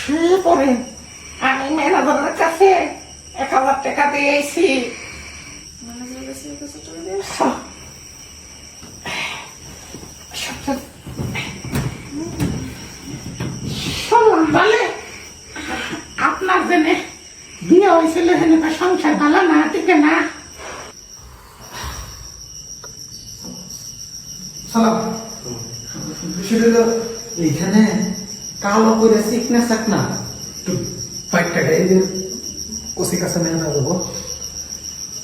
শুয়ে পড়েন। আমি ম্যানেজারের কাছে 1000 টাকা দিয়েছি। শুনুন বলে আপনার জেনে বিয়ে হয়েছিল সংসার ভালো না ঠিক না? এইখানে কালো করে চিকনা চাকনা একটু পাইটাটা এই যে কষি কাঁচা মেয়ে না দেবো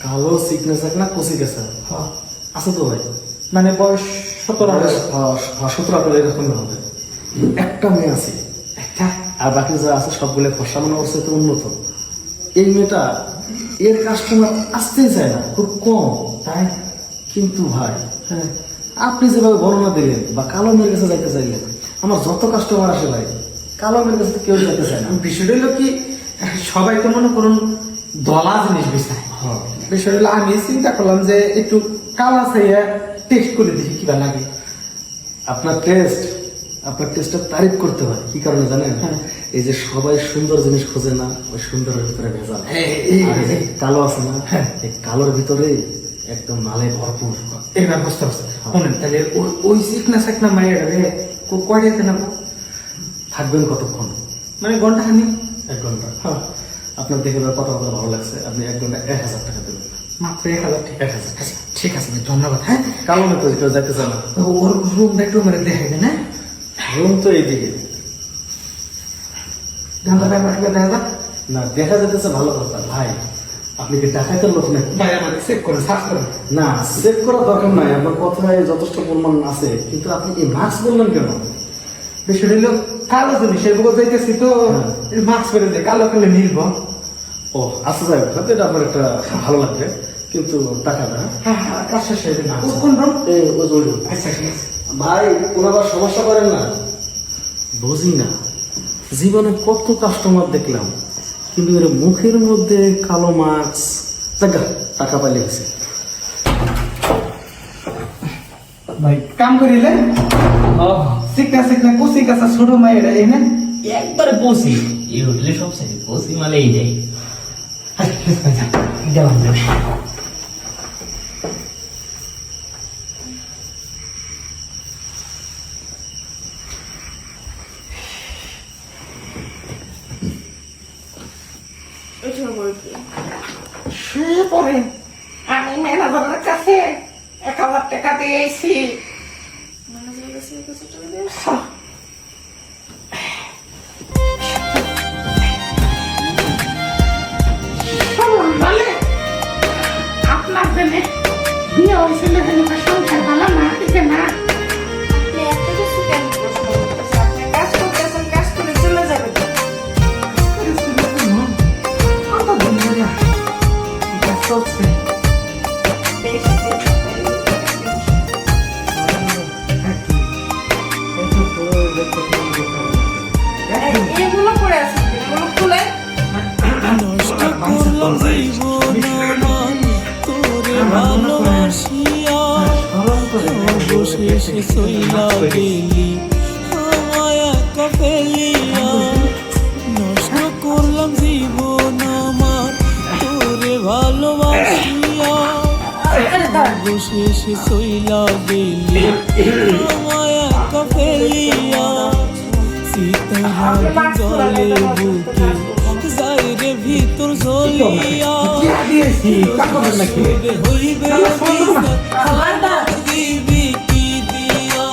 কালো চিকনা চাকনা কচি গেছে আছে তো ভাই, মানে বয়স 17-18 17-18 এরকম হবে। একটা মেয়ে আছে, একটা আর বাকি যা আছে সবগুলো ফসা মনে হচ্ছে তো উন্নত। এই মেয়েটা এর কাস্টমার আসতেই চায় না, খুব কম। তাই কিন্তু ভাই হ্যাঁ আপনি যেভাবে বর্ণনা দিলেন বা কালো মেয়ের কাছে যাইতে চাইলেন, আমার যত কাস্টমার আসে ভাই কালো মেয়ের কাছে তো কেউ যাইতে চায় না। বিষয়টা হলো কি, সবাই তো মনে করুন দলা জিনিস বিচায়। হ্যাঁ, বিষয় হলো আমি চিন্তা করলাম যে একটু কালা চাইয়া টেস্ট করে দেখি কিবা লাগে। আপনার টেস্টটা তারিফ করতে হয়। কি কারণে জানেন? হ্যাঁ। এই যে সবাই সুন্দর জিনিস খোঁজে না, ওই সুন্দরের ভিতরে ভেজাল। আর এই যে কালো আছে না, হ্যাঁ। এই কালোর ভিতরে একদম মালে ভরপুর। এবার বুঝতে পারছি। শোনেন তাহলে ওই চিকনা চাকনা মায়ের কয়টাতে নেবো? থাকবেন কতক্ষণ? মানে ঘন্টা খানি। 1 ঘন্টা। হ্যাঁ আপনার দেখে এবার কথা ভালো লাগছে, আপনি 1 ঘন্টা 1000 টাকা দেবেন। মাত্র 1000 টাকা। 1000। আচ্ছা ঠিক আছে ভাই, ধন্যবাদ। হ্যাঁ কালো মেয়ে তো কেউ যাইতে চায় না। ওর রুমটা একটু মানে দেখাইবেন। হ্যাঁ রুম তো এইদিকে ধান্দা ব্যাপার দেখা যাক। না, দেখা যেতেছে ভালো কথা। ভাই আপনি কি ডাকাতের লোক নাকি? ভাই আমাকে চেক করে সার্চ করেন। না, চেক করার দরকার নাই, আপনার কথায় যথেষ্ট প্রমাণ আছে, কিন্তু আপনি এই মাস্ক বললেন কেন? বিষয়টা হলো কালো জিনিস এগুলো যাইতেছি তো মাস্ক করে দিয়ে কালো কালো নিলব। ও আচ্ছা, যাই হোক, হয়তো এটা আপনার একটা ভালো লাগবে, কিন্তু টাকা না। হ্যাঁ হ্যাঁ কাজ শেষ হয়ে যাবে। কোন রুম? ওই রুম। আচ্ছা ঠিক আছে। ভাই কোনো আবার সমস্যা করেন না। বুঝি না, জীবনে কত কাস্টমার দেখলাম, কিন্তু এর মুখের মধ্যে কালো মাস্ক। দেখা টাকা পাইলে গেছে। ভাই কাম করিলে চিকনা চিকনা কুচি কাঁচা ছোট মায়ের এই না একবারে পৌঁছি এই হোটেলে সব সাইডে পৌঁছি মানে এই যাই দেওয়ান যাবে। শুয়ে পড়েন। আমি ম্যানেজারের কাছে 1000 টাকা দিয়েছি। শুনুন বলে আপনার জেনে বিয়ে হয়েছিল সংসার ভালো না ঠিক না? আপনি এত কিছু কেন প্রশ্ন করতেছেন? আপনি কাজ করতেছেন, কাজ করে চলে যাবেন। কত দিন ধরে এটা চলছে? বেশ এগুলো করে আছেন, এগুলো খুলে নষ্ট করলাম জীবন আমার তোরে ভালোবাসিয়া, অবশেষে চইলা গেলি আমায় একা ফেলিয়া। নষ্ট করলাম জীবন আমার তোরে ভালোবাসিয়া, অবশেষে চইলা গেলি আমায় একা ফেলিয়া। সীতারাম জলে বুকে যাই রে ভিতর জ্বলিয়া, দিয়েছি কাকবেন নাকি? হইবে দিবি কি দিয়া,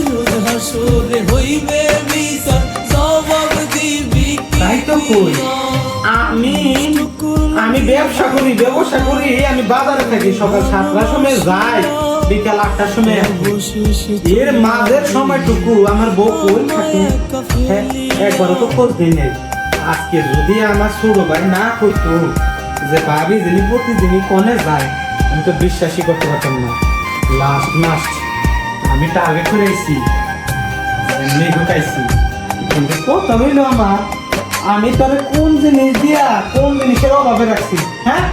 রোজ হাসরে হইবে বিচার জবাব দিবি কি তাই তো কই। দিয়া। আমি ব্যবসা করি, আমি বাজারে থাকি, সকাল 7টার সময় যাই, বিকাল 8টার সময় আসি। এর মাঝের সময়টুকু আমার বউ কই থাকে? হ্যাঁ, একবারও তো খোঁজ দিই নাই। আজকে যদি আমার ছোট ভাই না কইতো যে ভাবি যিনি প্রতিদিনই কনে যায়, আমি তো বিশ্বাসই করতে পারতাম না। লাস্ট মাস আমি টার্গেট করে আইছি, এমনি ঢুকাইছি, কিন্তু কথা হইল আমার, আমি তাহলে কোন জিনিস দিয়া কোন জিনিসের অভাবে রাখছি? হ্যাঁ,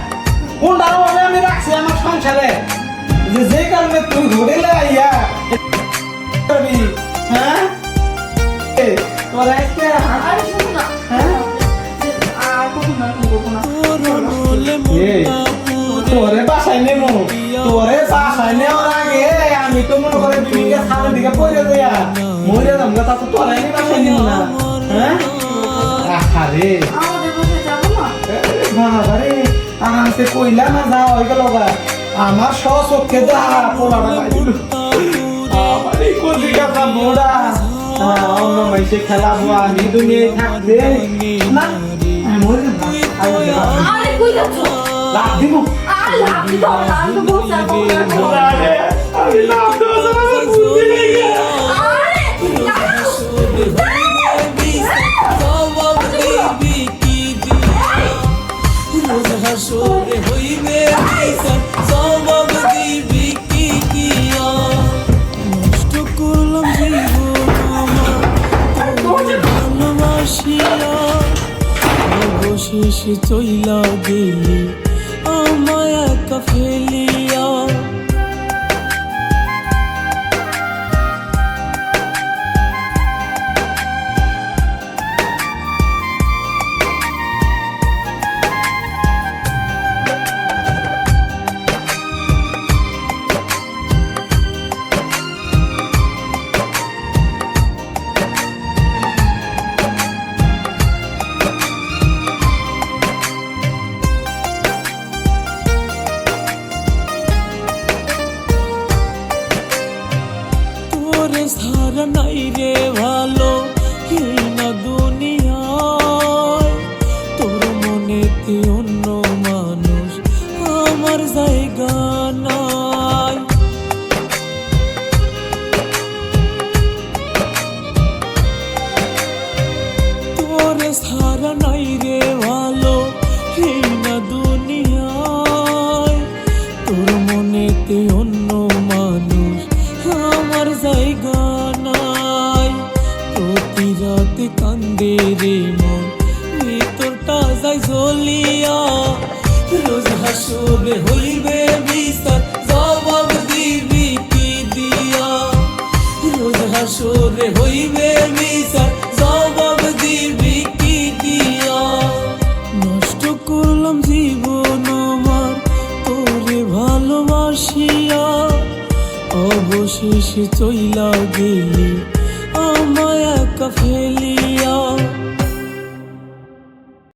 কোনটার অভাবে আমি রাখছি আমার সংসারে, যে কারণে তুই হোটেলে আইয়া হ্যাঁ পরে আজকে আরে শোনো না হ্যাঁ? আর কখনো এরকম করবো না নলে এই, তোরে বাসায় নেবো তোরে বাসায় নেওয়ার আগে আমি তো মনে করে বিবিকে সামনের দিকে পড়ে দেয়া মরে যাম তা তো তোরা এনে বাসায় নিব না হ্যাঁ আরে আমাদের বসে যাবো না বাবা রে আরামসে কইলা না যাও হয়ে গেল গা আমার স্বচক্ষে দেখা পোলাটা পাইছিল আমার এই কলিকাতা মোড়া অন্য মাইসে খেলাবো আমি দুনিয়ায় থাকতে না আমি মরে যাবো আরে কই যাচ্ছ লাভ দিব আর লাভ দিতে হবে না আমি তো বলছি আর কখনো এরকম করবো না। আরে আমি লাভ দেবো না আমার বুদ্ধি নেই গা। আরে রোজ হাসরে হইবে বিচার সবাব দিবি কি কিয়া নষ্ট করলাম জীবন আমার তোরে ভালোবাসিয়া অবশেষে চইলা গেলি আমায় একা ফেলিয়া তোরে সারা নাই রে ভালো এই না দুনিয়ায় তোর মনেতে অন্য মানুষ আমার জায়গা নাই তোরে সারা নাই রে ভালো এই না দুনিয়ায় তোর মনেতে অন্য মানুষ আমার জায়গা নাই প্রতি রাতে কান্দে রে মন ভিতরটা যায় জ্বলিয়া রোজ হাসরে হইবে বিচার জবাব দিবি কি দিয়া রোজ হাসরে হইবে বিচার জবাব দিবি কি দিয়া নষ্ট করলাম জীবন আমার তোরে ভালোবাসিয়া অবশেষে চইলা গেলি আমায় একা ফেলি